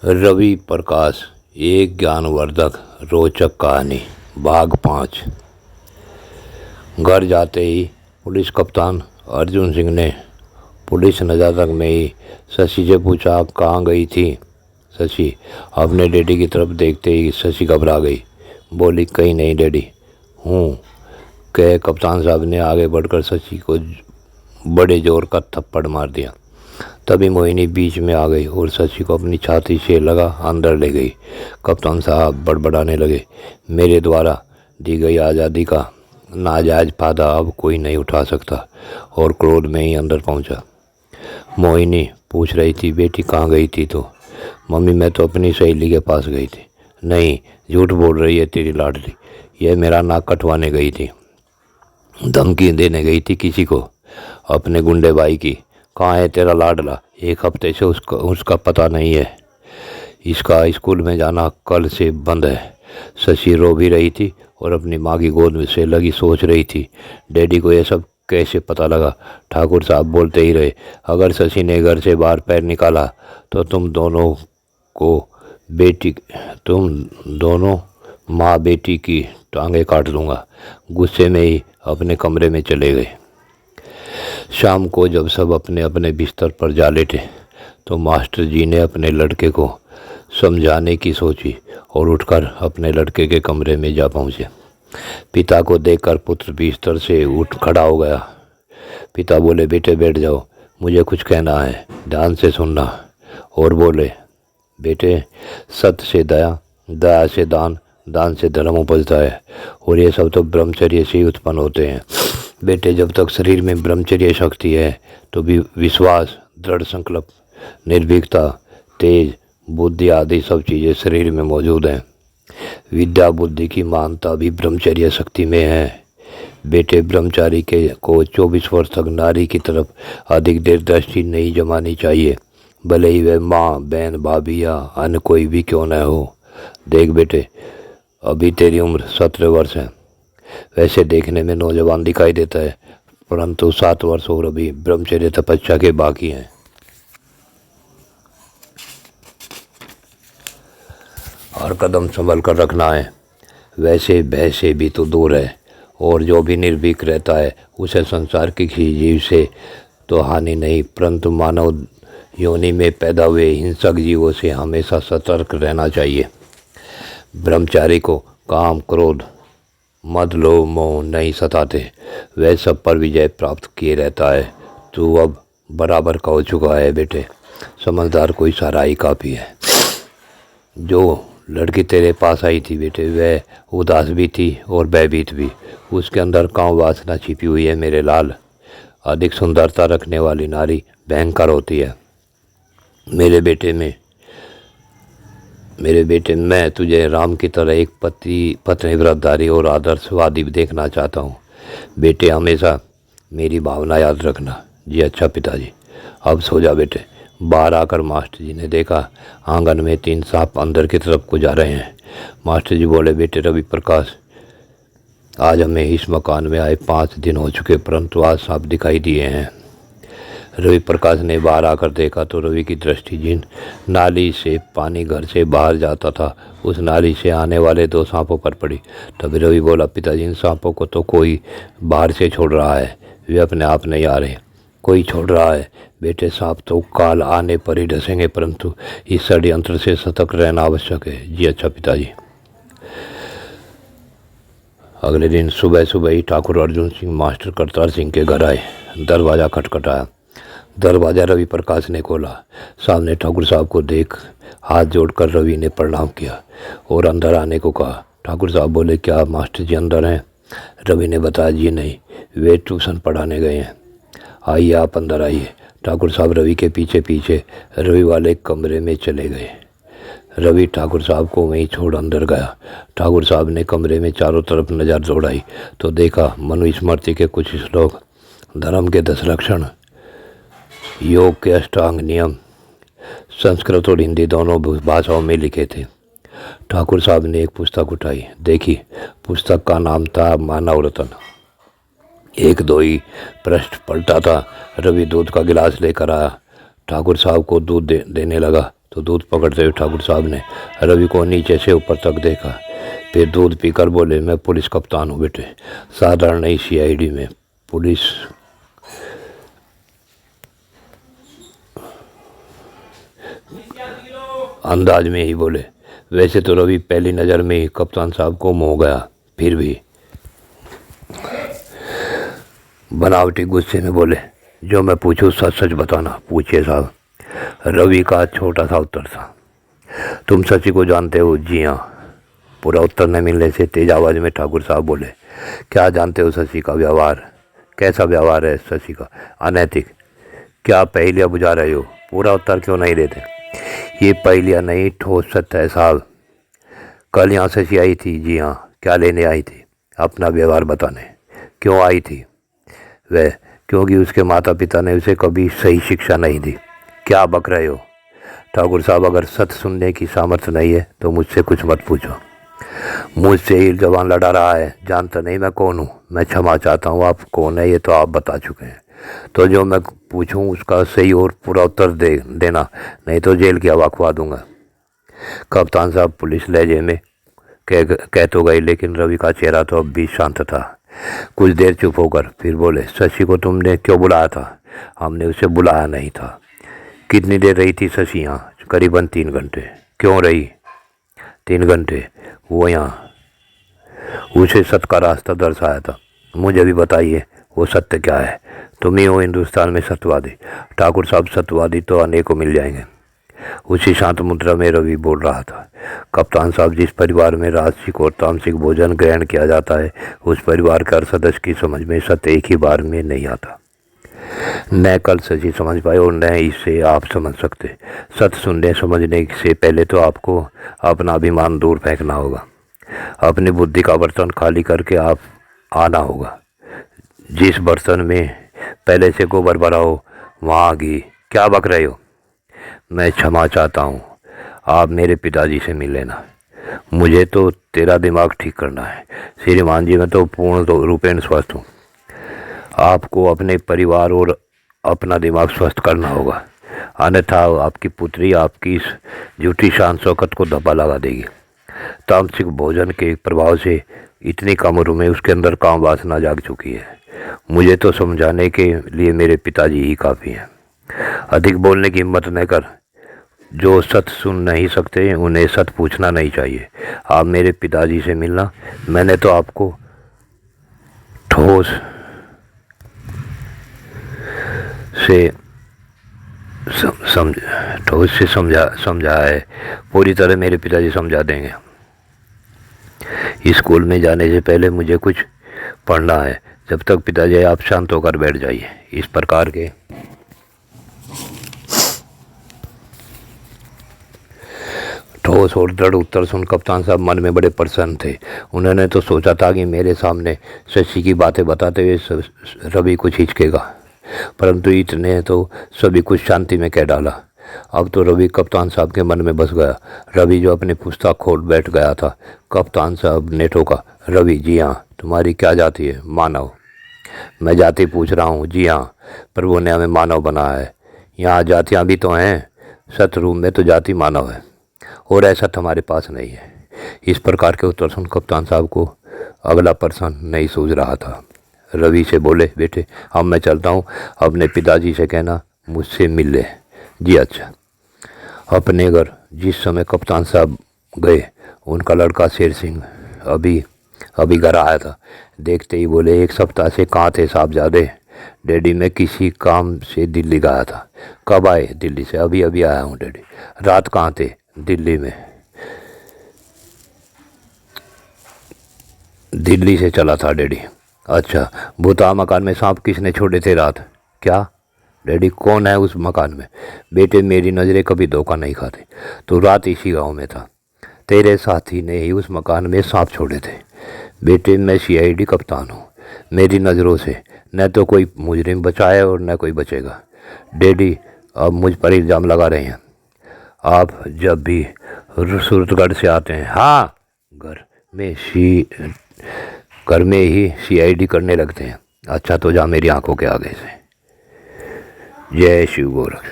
रवि प्रकाश एक ज्ञानवर्धक रोचक कहानी भाग 5। घर जाते ही पुलिस कप्तान अर्जुन सिंह ने पुलिस नजाकत में ही शशि से पूछा, आप कहाँ गई थी? शशि अपने डैडी की तरफ देखते ही शशि घबरा गई, बोली, कहीं नहीं डैडी हूँ। कह कप्तान साहब ने आगे बढ़कर शशि को बड़े जोर का थप्पड़ मार दिया। तभी मोहिनी बीच में आ गई और शशि को अपनी छाती से लगा अंदर ले गई। कप्तान साहब बड़बड़ाने लगे, मेरे द्वारा दी गई आज़ादी का नाजायज फायदा अब कोई नहीं उठा सकता, और क्रोध में ही अंदर पहुंचा। मोहिनी पूछ रही थी, बेटी कहाँ गई थी? तो मम्मी मैं तो अपनी सहेली के पास गई थी। नहीं, झूठ बोल रही है तेरी लाडली, यह मेरा नाक कटवाने गई थी, धमकी देने गई थी किसी को, अपने गुंडे भाई की। कहाँ है तेरा लाडला? एक हफ्ते से उसका पता नहीं है। इसका स्कूल में जाना कल से बंद है। शशि रो भी रही थी और अपनी माँ की गोद में से लगी सोच रही थी, डैडी को यह सब कैसे पता लगा? ठाकुर साहब बोलते ही रहे, अगर शशि ने घर से बाहर पैर निकाला तो तुम दोनों माँ बेटी की टांगें काट दूंगा। गुस्से में ही अपने कमरे में चले गए। शाम को जब सब अपने अपने बिस्तर पर जा लेटे तो मास्टर जी ने अपने लड़के को समझाने की सोची और उठकर अपने लड़के के कमरे में जा पहुँचे। पिता को देखकर पुत्र बिस्तर से उठ खड़ा हो गया। पिता बोले, बेटे बैठ जाओ, मुझे कुछ कहना है, ध्यान से सुनना। और बोले, बेटे सत्य से दया, दया से दान, दान से धर्म उपजता है, और ये सब तो ब्रह्मचर्य से ही उत्पन्न होते हैं। बेटे जब तक शरीर में ब्रह्मचर्य शक्ति है तो भी विश्वास, दृढ़ संकल्प, निर्भीकता, तेज बुद्धि आदि सब चीज़ें शरीर में मौजूद हैं। विद्या बुद्धि की महानता भी ब्रह्मचर्य शक्ति में है। बेटे ब्रह्मचारी को 24 वर्ष तक नारी की तरफ अधिक देर दृष्टि नहीं जमानी चाहिए, भले ही वह माँ, बहन, भाभी या अन्य कोई भी क्यों न हो। देख बेटे, अभी तेरी उम्र 17 वर्ष है। वैसे देखने में नौजवान दिखाई देता है, परंतु 7 वर्ष और अभी ब्रह्मचर्य तपस्या के बाकी हैं। हर कदम संभल कर रखना है। वैसे भय से भी तो दूर है, और जो भी निर्भीक रहता है उसे संसार की किसी जीव से तो हानि नहीं, परंतु मानव योनि में पैदा हुए हिंसक जीवों से हमेशा सतर्क रहना चाहिए। ब्रह्मचारी को काम, क्रोध, मद, लोभ, मोह नहीं सताते, वह सब पर विजय प्राप्त किए रहता है। तू अब बराबर का हो चुका है बेटे, समझदार को इशारा ही काफ़ी है। जो लड़की तेरे पास आई थी बेटे, वह उदास भी थी और भयभीत भी। उसके अंदर काम वासना छिपी हुई है मेरे लाल। अधिक सुंदरता रखने वाली नारी भयंकर होती है। मेरे बेटे मैं तुझे राम की तरह एक पत्नी व्रतधारी और आदर्शवादी देखना चाहता हूँ। बेटे हमेशा मेरी भावना याद रखना। जी अच्छा पिताजी। अब सो जा बेटे। बाहर आकर मास्टर जी ने देखा आंगन में 3 सांप अंदर की तरफ को जा रहे हैं। मास्टर जी बोले, बेटे रवि प्रकाश, आज हमें इस मकान में आए 5 दिन हो चुके, परंतु आज सांप दिखाई दिए हैं। रवि प्रकाश ने बाहर आकर देखा तो रवि की दृष्टि जिन नाली से पानी घर से बाहर जाता था उस नाली से आने वाले 2 सांपों पर पड़ी। तभी रवि बोला, पिताजी इन सांपों को तो कोई बाहर से छोड़ रहा है, वे अपने आप नहीं आ रहे, कोई छोड़ रहा है। बेटे सांप तो काल आने पर ही डसेंगे, परंतु इस षड्यंत्र से सतर्क रहना आवश्यक है। जी अच्छा पिताजी। अगले दिन सुबह सुबह ही ठाकुर अर्जुन सिंह मास्टर करतार सिंह के घर आए। दरवाज़ा खटखटाया। दरवाज़ा रवि प्रकाश ने खोला। सामने ठाकुर साहब को देख हाथ जोड़कर रवि ने प्रणाम किया और अंदर आने को कहा। ठाकुर साहब बोले, क्या मास्टर जी अंदर हैं? रवि ने बताया, जी नहीं, वे ट्यूशन पढ़ाने गए हैं। आइए आप अंदर आइए। ठाकुर साहब रवि के पीछे पीछे रवि वाले कमरे में चले गए। रवि ठाकुर साहब को वहीं छोड़ अंदर गया। ठाकुर साहब ने कमरे में चारों तरफ नज़र दौड़ाई तो देखा मनुस्मृति के कुछ श्लोक, धर्म के 10 लक्षण, योग के अष्टांग नियम संस्कृत और हिंदी दोनों भाषाओं में लिखे थे। ठाकुर साहब ने एक पुस्तक उठाई, देखी। पुस्तक का नाम था मानव रत्न। 1-2 ही पृष्ठ पलटा था। रवि दूध का गिलास लेकर आया, ठाकुर साहब को दूध देने लगा तो दूध पकड़ते हुए ठाकुर साहब ने रवि को नीचे से ऊपर तक देखा। फिर दूध पीकर बोले, मैं पुलिस कप्तान हूँ बेटे, साधारण नहीं, CID में पुलिस अंदाज में ही बोले। वैसे तो रवि पहली नज़र में ही कप्तान साहब को मोह गया, फिर भी बनावटी गुस्से में बोले, जो मैं पूछूं सच सच बताना। पूछिए साहब, रवि का छोटा सा उत्तर था। तुम शशि को जानते हो? जी हाँ। पूरा उत्तर न मिलने से तेज आवाज़ में ठाकुर साहब बोले, क्या जानते हो शशि का व्यवहार? कैसा व्यवहार है शशि का? अनैतिक। क्या पहेलियाँ बुझा रहे हो? पूरा उत्तर क्यों नहीं देते? ये पहेलियाँ नहीं, ठोस सत्य है साहब। कल यहाँ शशि आई थी। जी हाँ। क्या लेने आई थी? अपना व्यवहार बताने। क्यों आई थी? वह क्योंकि उसके माता पिता ने उसे कभी सही शिक्षा नहीं दी। क्या बक रहे हो ठाकुर साहब? अगर सत्य सुनने की सामर्थ्य नहीं है तो मुझसे कुछ मत पूछो। मुझसे ही जवान लड़ा रहा है, जानता नहीं मैं कौन हूँ। मैं क्षमा चाहता हूँ। आप कौन है ये तो आप बता चुके हैं, तो जो मैं पूछूं उसका सही और पूरा उत्तर देना, नहीं तो जेल की हवा खुआ दूंगा। कप्तान साहब पुलिस लहजे में कह तो गए, लेकिन रवि का चेहरा तो अब भी शांत था। कुछ देर चुप होकर फिर बोले, शशि को तुमने क्यों बुलाया था? हमने उसे बुलाया नहीं था। कितनी देर रही थी शशि यहाँ? करीबन 3 घंटे। क्यों रही 3 घंटे? वो यहाँ उसे सत्य का रास्ता दर्शाया था। मुझे भी बताइए वो सत्य क्या है? तुम ही हो हिंदुस्तान में सत्यवादी। ठाकुर साहब, सत्यवादी तो अनेकों मिल जाएंगे। उसी शांत मुद्रा में रवि बोल रहा था। कप्तान साहब, जिस परिवार में राजसिक और तामसिक भोजन ग्रहण किया जाता है, उस परिवार के हर सदस्य की समझ में सत्य एक ही बार में नहीं आता। न कल शशि समझ पाए और न इसे आप समझ सकते। सत्य सुनने समझने से पहले तो आपको अपना अभिमान दूर फेंकना होगा। अपनी बुद्धि का बर्तन खाली करके आप आना होगा। जिस बर्तन में पहले से गोबर भरा हो वहाँ घी। क्या बक रहे हो? मैं क्षमा चाहता हूँ। आप मेरे पिताजी से मिल लेना। मुझे तो तेरा दिमाग ठीक करना है श्रीमान जी। मैं तो पूर्ण रूपेण स्वस्थ हूँ। आपको अपने परिवार और अपना दिमाग स्वस्थ करना होगा, अन्यथा आपकी पुत्री आपकी इस झूठी शान शौकत को धब्बा लगा देगी। तामसिक भोजन के प्रभाव से इतनी कम उम्र में उसके अंदर काम वासना जाग चुकी है। मुझे तो समझाने के लिए मेरे पिताजी ही काफ़ी हैं। अधिक बोलने की हिम्मत न कर। जो सत्य सुन नहीं सकते उन्हें सत्य पूछना नहीं चाहिए। आप मेरे पिताजी से मिलना। मैंने तो आपको ठोस से समझा है। पूरी तरह मेरे पिताजी समझा देंगे। स्कूल में जाने से पहले मुझे कुछ पढ़ना है। जब तक पिताजी आप शांत होकर बैठ जाइए। इस प्रकार के ठोस और दृढ़ उत्तर सुन कप्तान साहब मन में बड़े प्रसन्न थे। उन्होंने तो सोचा था कि मेरे सामने शशि की बातें बताते हुए रवि कुछ हिचकेगा, परंतु इतने तो सभी कुछ शांति में कह डाला। अब तो रवि कप्तान साहब के मन में बस गया। रवि जो अपनी पुस्तक खोल बैठ गया था। कप्तान साहब ने टोका, रवि, जी हाँ। तुम्हारी क्या जाति है? मानव। मैं जाति पूछ रहा हूँ। जी हाँ, प्रभु ने हमें मानव बनाया है। यहाँ जातियाँ भी तो हैं। सतरूप में तो जाति मानव है और ऐसा हमारे पास नहीं है। इस प्रकार के उत्तर सुन कप्तान साहब को अगला प्रश्न नहीं सूझ रहा था। रवि से बोले, बेटे अब मैं चलता हूँ, अपने पिताजी से कहना मुझसे मिल ले। जी अच्छा। अपने घर जिस समय कप्तान साहब गए, उनका लड़का शेर सिंह अभी घर आया था। देखते ही बोले, 1 सप्ताह से कहाँ थे साहबजादे? डैडी, मैं किसी काम से दिल्ली गया था। कब आए दिल्ली से? अभी आया हूँ डैडी। रात कहाँ थे? दिल्ली में। दिल्ली से चला था डैडी। अच्छा, भूता मकान में सांप किसने छोड़े थे रात? क्या डैडी, कौन है उस मकान में? बेटे, मेरी नज़रें कभी धोखा नहीं खाती। तो रात इसी गांव में था। तेरे साथी ने ही उस मकान में सांप छोड़े थे। बेटे, मैं CID कप्तान हूँ। मेरी नज़रों से न तो कोई मुजरिम बचा है और न कोई बचेगा। डैडी अब मुझ पर इल्ज़ाम लगा रहे हैं। आप जब भी सूरतगढ़ से आते हैं, हाँ, घर में ही CID करने लगते हैं। अच्छा, तो जा मेरी आंखों के आगे से। जय शिव गोरख।